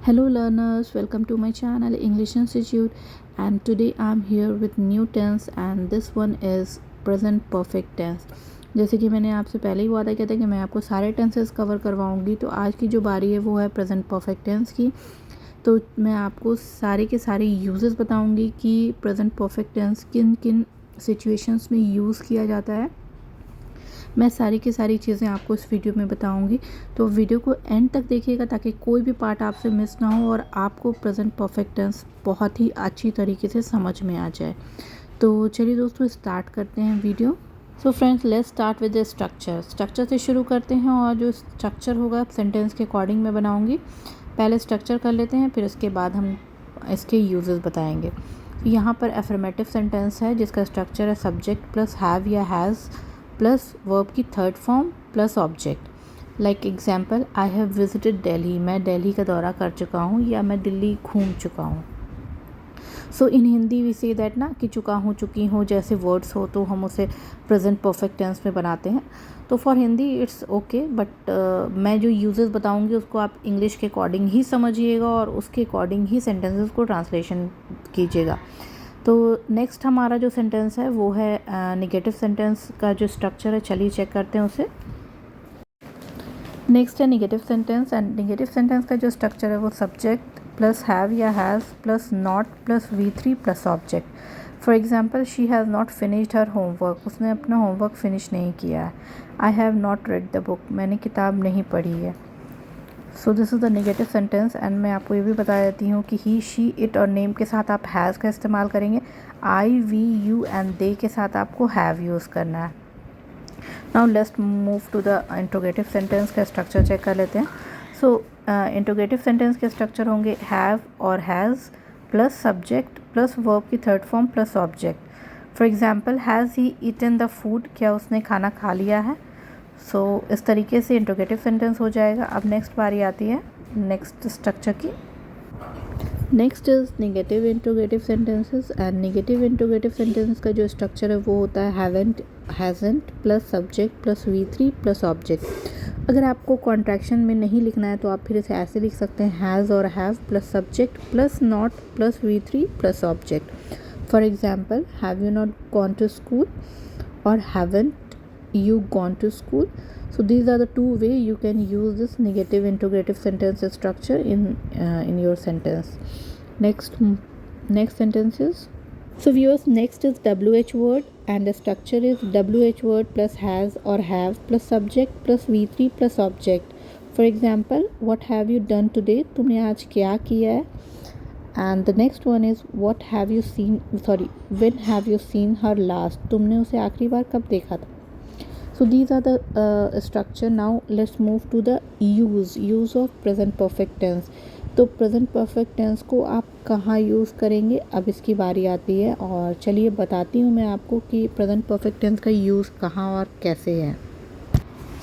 Hello learners, welcome to my channel English Institute, and today I'm here with new tense and this one is present perfect tense। जैसे कि मैंने आपसे पहले ही वादा किया था कि मैं आपको सारे टेंसेस कवर करवाऊंगी, तो आज की जो बारी है वो है प्रेजेंट परफेक्ट टेंस की। तो मैं आपको सारे के सारे यूजेस बताऊंगी कि प्रेजेंट परफेक्ट टेंस किन किन सिचुएशंस में यूज़ किया जाता है। मैं सारी की सारी चीज़ें आपको इस वीडियो में बताऊंगी, तो वीडियो को एंड तक देखिएगा ताकि कोई भी पार्ट आपसे मिस ना हो और आपको प्रेजेंट परफेक्ट टेंस बहुत ही अच्छी तरीके से समझ में आ जाए। तो चलिए दोस्तों, स्टार्ट करते हैं video. So friends, let's start with the structure से शुरू करते हैं, और जो स्ट्रक्चर होगा सेंटेंस के अकॉर्डिंग मैं बनाऊँगी। पहले स्ट्रक्चर कर लेते हैं, फिर उसके बाद हम इसके यूजेस बताएंगे। यहाँ पर एफर्मेटिव सेंटेंस है जिसका स्ट्रक्चर है सब्जेक्ट प्लस हैव या हैज़ प्लस वर्ब की third form plus object. Like example, I have visited Delhi, मैं दिल्ली का दौरा कर चुका हूँ या मैं दिल्ली घूम चुका हूँ। सो इन हिंदी वी से दैट ना कि चुका हूँ, चुकी हूँ जैसे वर्ड्स हो तो हम उसे प्रेजेंट परफेक्ट टेंस में बनाते हैं। तो for Hindi it's okay, but मैं जो यूजेस बताऊँगी उसको आप इंग्लिश के अकॉर्डिंग ही समझिएगा और उसके अकॉर्डिंग ही सेंटेंसेस को ट्रांसलेशन कीजिएगा। तो नेक्स्ट हमारा जो सेंटेंस है वो है नेगेटिव सेंटेंस का जो स्ट्रक्चर है, चलिए चेक करते हैं उसे। नेक्स्ट है negative sentence, and negative sentence का जो स्ट्रक्चर है वो सब्जेक्ट प्लस हैव या has plus not plus V3 plus object. For example, she has not finished her homework, उसने अपना होमवर्क फिनिश नहीं किया है। I have not read the book, मैंने किताब नहीं पढ़ी है। So this is the negative sentence. And मैं आपको ये भी बता देती हूँ कि ही, शी, इट और नेम के साथ आप हैज़ का इस्तेमाल करेंगे। I, we, you and they के साथ आपको हैव यूज़ करना है। Now let's move to the interrogative sentence का स्ट्रक्चर चेक कर लेते हैं। सो इंट्रोगेटिव सेंटेंस के स्ट्रक्चर होंगे हैव और has plus subject plus verb की third form plus object. For example, has he eaten the food, क्या उसने खाना खा लिया है। सो इस तरीके से इंट्रोगेटिव सेंटेंस हो जाएगा। अब नेक्स्ट बारी आती है नेक्स्ट स्ट्रक्चर की। Next is negative interrogative sentences, and negative interrogative sentence का जो स्ट्रक्चर है वो होता है haven't, hasn't plus subject plus V3 plus object. अगर आपको कॉन्ट्रैक्शन में नहीं लिखना है तो आप फिर इसे ऐसे लिख सकते हैं, हैज़ और have plus subject plus not plus V3 plus object. For example, have you not gone to school और haven't you gone to school. So these are the two way you can use this negative interrogative sentence structure in your sentence. Next sentence is, so viewers, next is WH word, and the structure is WH word plus has or have plus subject plus V3 plus object. For example, what have you done today, तुमने आज क्या किया है। And the next one is what have you seen, when have you seen her last, तुमने उसे आखिरी बार कब देखा था। So these are the structure. Now let's move to the use of present perfect tense. तो present perfect tense को आप कहाँ यूज़ करेंगे, अब इसकी बारी आती है, और चलिए बताती हूँ मैं आपको कि present perfect tense का यूज़ कहाँ और कैसे है।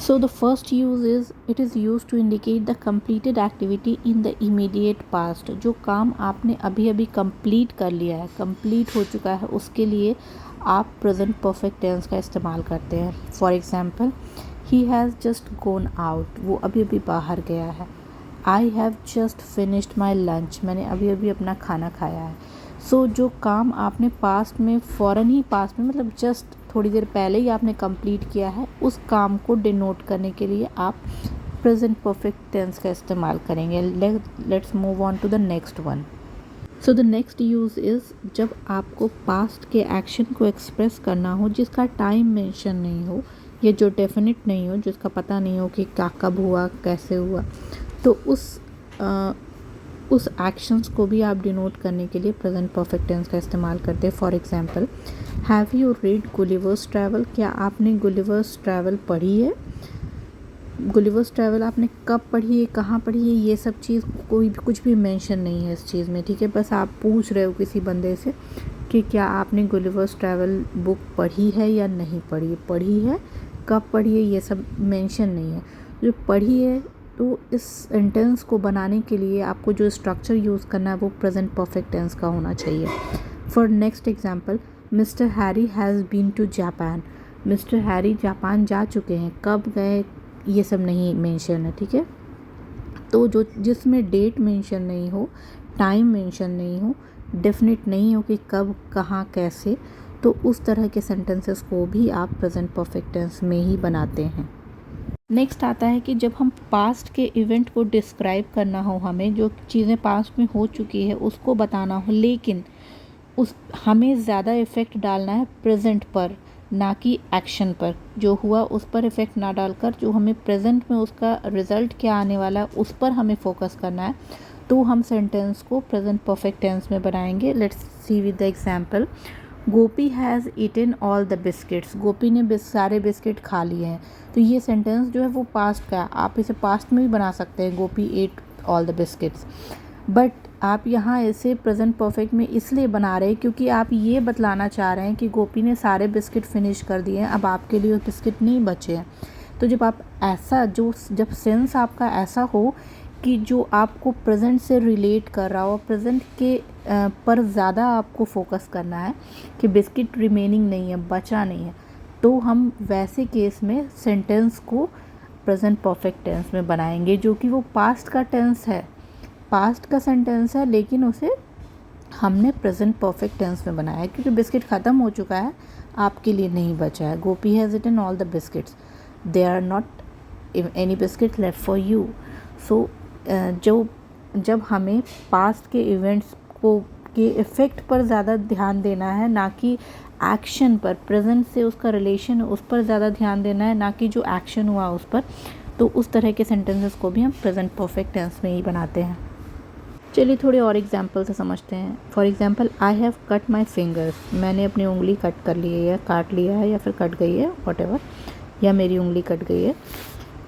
So the first use is, it is used to indicate the completed activity in the immediate past. जो काम आपने अभी अभी complete कर लिया है, complete हो चुका है, उसके लिए आप प्रेजेंट परफेक्ट टेंस का इस्तेमाल करते हैं। For example, he has just gonna out, वो अभी अभी बाहर गया है। I have just finished my lunch, मैंने अभी अभी अपना खाना खाया है। सो जो काम आपने पास्ट में, फ़ौरन ही पास्ट में, मतलब जस्ट थोड़ी देर पहले ही आपने कंप्लीट किया है, उस काम को डिनोट करने के लिए आप प्रेजेंट परफेक्ट टेंस का इस्तेमाल करेंगे। Let's move on to the next one. So the next use is, जब आपको पास्ट के एक्शन को एक्सप्रेस करना हो जिसका टाइम मेंशन नहीं हो या जो डेफिनेट नहीं हो, जिसका पता नहीं हो कि क्या कब हुआ कैसे हुआ, तो उस एक्शंस को भी आप डिनोट करने के लिए प्रेजेंट परफेक्ट टेंस का इस्तेमाल करते हैं। For example, have you read Gulliver's travel, क्या आपने गुलिवर्स ट्रैवल पढ़ी है। गुलिवर्स ट्रैवल आपने कब पढ़ी है, कहाँ पढ़ी है, ये सब चीज़ कोई भी कुछ भी मेंशन नहीं है इस चीज़ में, ठीक है। बस आप पूछ रहे हो किसी बंदे से कि क्या आपने गुलिवर्स ट्रैवल बुक पढ़ी है या नहीं पढ़ी है, कब पढ़ी है, ये सब मेंशन नहीं है। जो पढ़ी है, तो इस सेंटेंस को बनाने के लिए आपको जो स्ट्रक्चर यूज़ करना है वो प्रेजेंट परफेक्ट टेंस का होना चाहिए। For next example, mister Harry has been to Japan, mister Harry Japan जा चुके हैं, कब गए ये सब नहीं मेंशन है, ठीक है। तो जो जिसमें डेट मेंशन नहीं हो, टाइम मेंशन नहीं हो, डेफिनेट नहीं हो कि कब, कहाँ, कैसे, तो उस तरह के सेंटेंसेस को भी आप प्रेजेंट परफेक्ट टेंस में ही बनाते हैं। नेक्स्ट आता है कि जब हम पास्ट के इवेंट को डिस्क्राइब करना हो, हमें जो चीज़ें पास्ट में हो चुकी है उसको बताना हो, लेकिन उस हमें ज़्यादा इफ़ेक्ट डालना है प्रेजेंट पर, ना कि एक्शन पर। जो हुआ उस पर इफ़ेक्ट ना डालकर जो हमें प्रेजेंट में उसका रिज़ल्ट क्या आने वाला है उस पर हमें फोकस करना है, तो हम सेंटेंस को प्रेजेंट परफेक्ट टेंस में बनाएंगे। Let's see with the example, Gopi has eaten all the biscuits. Gopi ने सारे बिस्किट खा लिए हैं। तो ये सेंटेंस जो है वो पास्ट का है, आप इसे पास्ट में भी बना सकते हैं, Gopi ate all the biscuits. But आप यहाँ इसे प्रेजेंट परफेक्ट में इसलिए बना रहे हैं क्योंकि आप ये बतलाना चाह रहे हैं कि गोपी ने सारे बिस्किट फिनिश कर दिए हैं, अब आपके लिए वो बिस्किट नहीं बचे हैं। तो जब आप ऐसा जब सेंस आपका ऐसा हो कि जो आपको प्रेजेंट से रिलेट कर रहा हो, प्रेजेंट के पर ज़्यादा आपको फोकस करना है कि बिस्किट रिमेनिंग नहीं है, बचा नहीं है, तो हम वैसे केस में सेंटेंस को प्रेजेंट परफेक्ट टेंस में बनाएंगे, जो कि वो पास्ट का टेंस है, पास्ट का सेंटेंस है, लेकिन उसे हमने प्रेजेंट परफेक्ट टेंस में बनाया है क्योंकि बिस्किट ख़त्म हो चुका है, आपके लिए नहीं बचा है। Gopi has eaten all the biscuits, there are not any biscuit left for you. So जब हमें पास्ट के इवेंट्स को के इफ़ेक्ट पर ज़्यादा ध्यान देना है, ना कि एक्शन पर, प्रेजेंट से उसका रिलेशन उस पर ज़्यादा ध्यान देना है, ना कि जो एक्शन हुआ उस पर, तो उस तरह के सेंटेंसेस को भी हम प्रेजेंट परफेक्ट टेंस में ही बनाते हैं। चलिए थोड़े और एग्जाम्पल से समझते हैं। For example, I have cut my fingers. मैंने अपनी उंगली कट कर ली है, या काट लिया है, या फिर कट गई है, वॉटेवर, या मेरी उंगली कट गई है।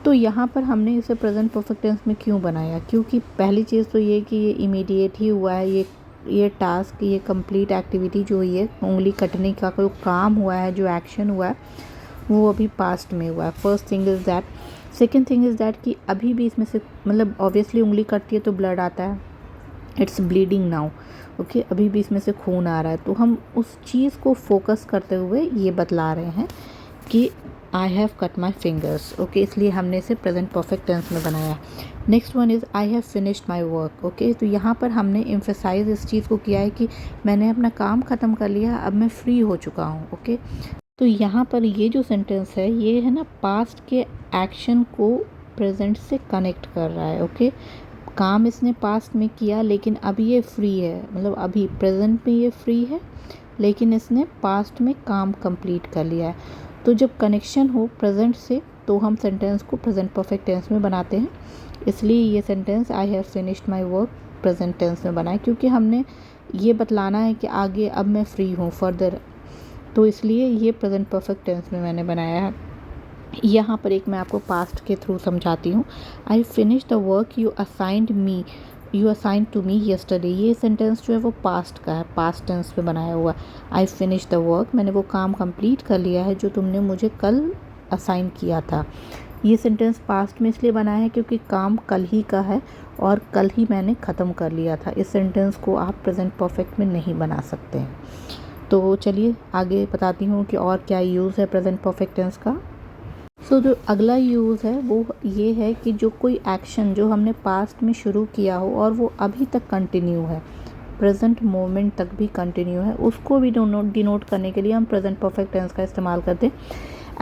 तो यहाँ पर हमने इसे प्रेजेंट परफेक्ट टेंस में क्यों बनाया? क्योंकि पहली चीज़ तो ये कि ये इमीडिएट ही हुआ है, ये टास्क, ये कंप्लीट एक्टिविटी जो हुई है, उंगली कटने का कोई काम हुआ है, जो एक्शन हुआ है वो अभी पास्ट में हुआ है। First thing is that. Second thing is that कि अभी भी इसमें से, मतलब ऑब्वियसली उंगली कटती है तो ब्लड आता है, इट्स ब्लीडिंग नाउ, ओके, अभी भी इसमें से खून आ रहा है। तो हम उस चीज़ को फोकस करते हुए ये बतला रहे हैं कि I have cut my fingers, okay, इसलिए हमने इसे प्रेजेंट परफेक्ट टेंस में बनाया। Next one is I have finished my work, okay, तो यहाँ पर हमने एम्फेसाइज इस चीज़ को किया है कि मैंने अपना काम ख़त्म कर लिया, अब मैं फ्री हो चुका हूँ, ओके। तो यहाँ पर ये जो सेंटेंस है, ये है ना पास्ट के एक्शन को प्रेजेंट से कनेक्ट कर रहा है, ओके। काम इसने पास्ट में किया, लेकिन अब ये फ्री है, मतलब अभी प्रेजेंट में ये फ्री है, लेकिन इसने पास्ट में काम कंप्लीट कर लिया है। तो जब कनेक्शन हो प्रेजेंट से, तो हम सेंटेंस को प्रेजेंट परफेक्ट टेंस में बनाते हैं। इसलिए ये sentence I have finished my work present tense में बनाए, क्योंकि हमने ये बतलाना है कि आगे अब मैं फ्री हूँ फर्दर, तो इसलिए ये प्रेजेंट परफेक्ट टेंस में मैंने बनाया है। यहाँ पर एक मैं आपको पास्ट के थ्रू समझाती हूँ। I finish the work you assigned to me yesterday. ये सेंटेंस जो है वो पास्ट का है, पास्ट टेंस में बनाया हुआ। आई फिनिश द वर्क, मैंने वो काम कंप्लीट कर लिया है जो तुमने मुझे कल असाइन किया था। ये सेंटेंस पास्ट में इसलिए बनाया है क्योंकि काम कल ही का है और कल ही मैंने ख़त्म कर लिया था। इस सेंटेंस को आप प्रेजेंट परफेक्ट में नहीं बना सकते हैं। तो चलिए आगे बताती हूँ कि और क्या यूज़ है प्रेजेंट परफेक्ट टेंस का। सो जो अगला यूज़ है वो ये है कि जो कोई एक्शन जो हमने पास्ट में शुरू किया हो और वो अभी तक कंटिन्यू है, प्रेजेंट मोमेंट तक भी कंटिन्यू है, उसको भी डिनोट करने के लिए हम प्रेजेंट परफेक्ट टेंस का इस्तेमाल करते हैं।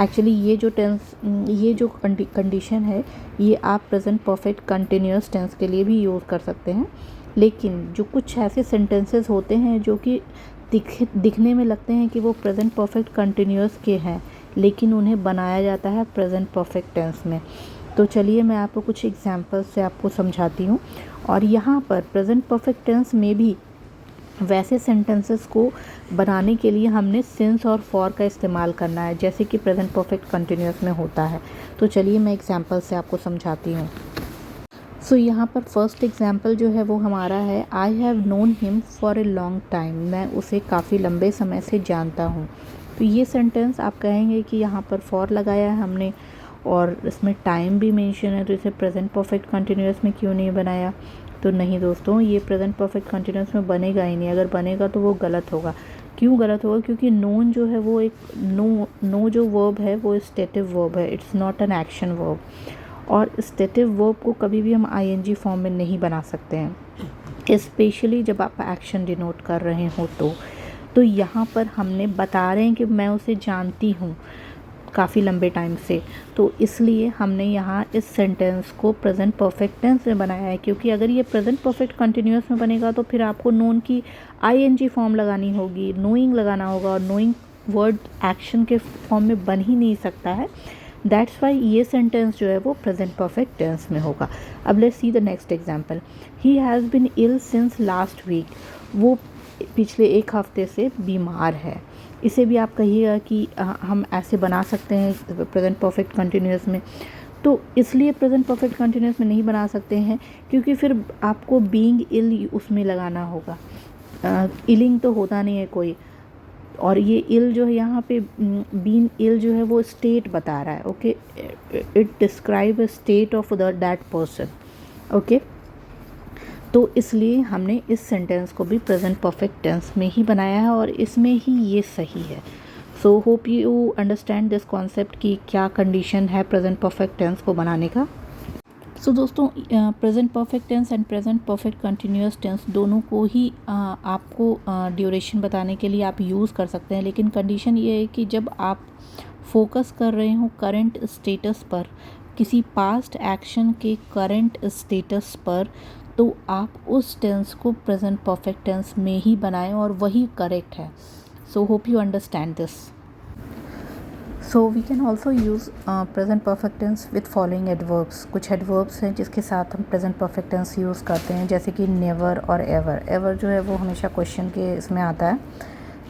एक्चुअली ये जो कंडीशन है, ये आप प्रेजेंट परफेक्ट कंटिन्यूस टेंस के लिए भी यूज़ कर सकते हैं। लेकिन जो कुछ ऐसे सेंटेंसेस होते हैं जो कि दिखने में लगते हैं कि वो प्रेजेंट परफेक्ट कंटिन्यूस के हैं, लेकिन उन्हें बनाया जाता है प्रेजेंट परफेक्ट टेंस में। तो चलिए मैं आपको कुछ एग्जांपल्स से आपको समझाती हूँ। और यहाँ पर प्रेजेंट परफेक्ट टेंस में भी वैसे सेंटेंसेस को बनाने के लिए हमने सिंस और फॉर का इस्तेमाल करना है, जैसे कि प्रेजेंट परफेक्ट कंटिन्यूस में होता है। तो चलिए मैं एग्जांपल से आपको समझाती हूँ। सो यहाँ पर फर्स्ट एग्जाम्पल जो है वो हमारा है, I have known him for a long time. मैं उसे काफ़ी लंबे समय से जानता हूँ। तो ये सेंटेंस आप कहेंगे कि यहाँ पर फॉर लगाया है हमने और इसमें टाइम भी मेंशन है, तो इसे प्रेजेंट परफेक्ट कंटिन्यूस में क्यों नहीं बनाया? तो नहीं दोस्तों, ये प्रेजेंट परफेक्ट कंटिन्यूस में बनेगा ही नहीं। अगर बनेगा तो वो गलत होगा। क्यों गलत होगा? क्योंकि नोन जो है वो एक नो जो वर्ब है वो स्टेटिव वर्ब है, it's not an action verb. और स्टेटिव वर्ब को कभी भी हम आईएनजी फॉर्म में नहीं बना सकते हैं, स्पेशली जब आप एक्शन डिनोट कर रहे हो तो यहाँ पर हमने बता रहे हैं कि मैं उसे जानती हूँ काफ़ी लंबे टाइम से, तो इसलिए हमने यहाँ इस सेंटेंस को प्रेजेंट परफेक्ट टेंस में बनाया है। क्योंकि अगर ये प्रेजेंट परफेक्ट कंटिन्यूअस में बनेगा तो फिर आपको नोन की आईएनजी फॉर्म लगानी होगी, नोइंग लगाना होगा, और नोइंग वर्ड एक्शन के फॉर्म में बन ही नहीं सकता है। दैट्स वाई ये सेंटेंस जो है वो प्रेजेंट परफेक्ट टेंस में होगा। अब let's see the next example. He has been ill since last week. वो पिछले एक हफ्ते से बीमार है। इसे भी आप कहिएगा कि हम ऐसे बना सकते हैं प्रेजेंट परफेक्ट कंटिन्यूअस में। तो इसलिए प्रेजेंट परफेक्ट कंटिन्यूअस में नहीं बना सकते हैं क्योंकि फिर आपको बीइंग इल उसमें लगाना होगा। इलिंग तो होता नहीं है कोई, और ये इल जो है यहाँ पे बीइंग इल जो है वो स्टेट बता रहा है। Okay, it describe a state of that person. Okay, तो इसलिए हमने इस सेंटेंस को भी प्रेजेंट परफेक्ट टेंस में ही बनाया है और इसमें ही ये सही है। So hope you understand this concept कि क्या कंडीशन है प्रेजेंट परफेक्ट टेंस को बनाने का। सो दोस्तों, present perfect tense and present perfect continuous tense दोनों को ही आपको ड्यूरेशन बताने के लिए आप यूज़ कर सकते हैं, लेकिन कंडीशन ये है कि जब आप फोकस कर रहे हो करंट स्टेटस पर, किसी पास्ट एक्शन के करंट स्टेटस पर, तो आप उस टेंस को प्रेजेंट परफेक्ट टेंस में ही बनाएं और वही करेक्ट है। So hope you understand this. So we can also use present perfect tense with following adverbs. कुछ एडवर्ब्स हैं जिसके साथ हम प्रेजेंट परफेक्ट टेंस यूज़ करते हैं, जैसे कि नेवर और एवर। एवर जो है वो हमेशा क्वेश्चन के इसमें आता है।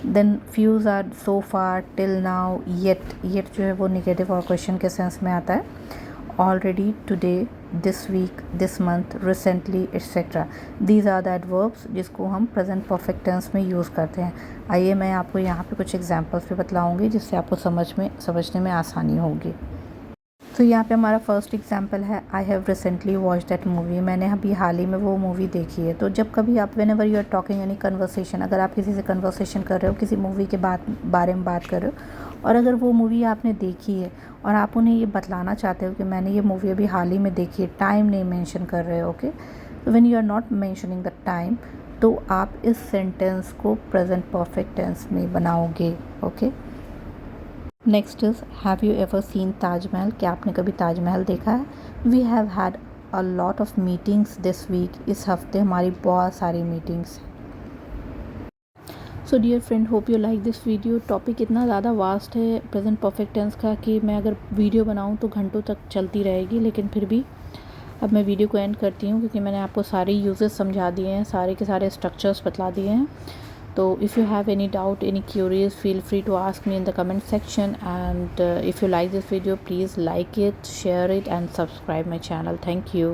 Then fuse are so far, till now, yet. Yet जो है वो निगेटिव और क्वेश्चन के सेंस में आता है। Already, today, this week, this month, recently, etcetera. These are the adverbs जिसको हम प्रेजेंट परफेक्ट टेंस में यूज़ करते हैं। आइए मैं आपको यहाँ पे कुछ एग्जांपल्स भी बतलाऊँगी जिससे आपको समझने में आसानी होगी। तो यहाँ पे हमारा फर्स्ट एग्जांपल है, I have recently watch that movie. मैंने अभी हाल ही में वो मूवी देखी है। तो जब कभी आप whenever you are talking any conversation, अगर आप किसी से कन्वर्सेशन कर रहे हो, किसी मूवी के बारे में बात कर रहे हो, और अगर वो मूवी आपने देखी है और आप उन्हें ये बतलाना चाहते हो कि मैंने ये मूवी अभी हाल ही में देखी है, टाइम नहीं मेंशन कर रहे हो, ओके, तो when you are not mentioning the time, तो आप इस सेंटेंस को प्रेजेंट परफेक्ट टेंस में बनाओगे। Okay, next is, have you ever seen Taj Mahal. क्या आपने कभी ताजमहल देखा है? We have had a lot of meetings this week. इस हफ्ते हमारी बहुत सारी मीटिंग्स हैं। So dear friend, hope you like this video. Topic इतना ज़्यादा वास्ट है प्रेजेंट परफेक्ट टेंस का कि मैं अगर वीडियो बनाऊँ तो घंटों तक चलती रहेगी, लेकिन फिर भी अब मैं वीडियो को एंड करती हूँ क्योंकि मैंने आपको सारे यूजेस समझा दिए हैं, सारे के सारे स्ट्रक्चर्स बतला दिए हैं। तो if you have any doubt, any queries, feel free to ask me in the comment section, and if you like this video, please like it, share it and subscribe my channel. Thank you.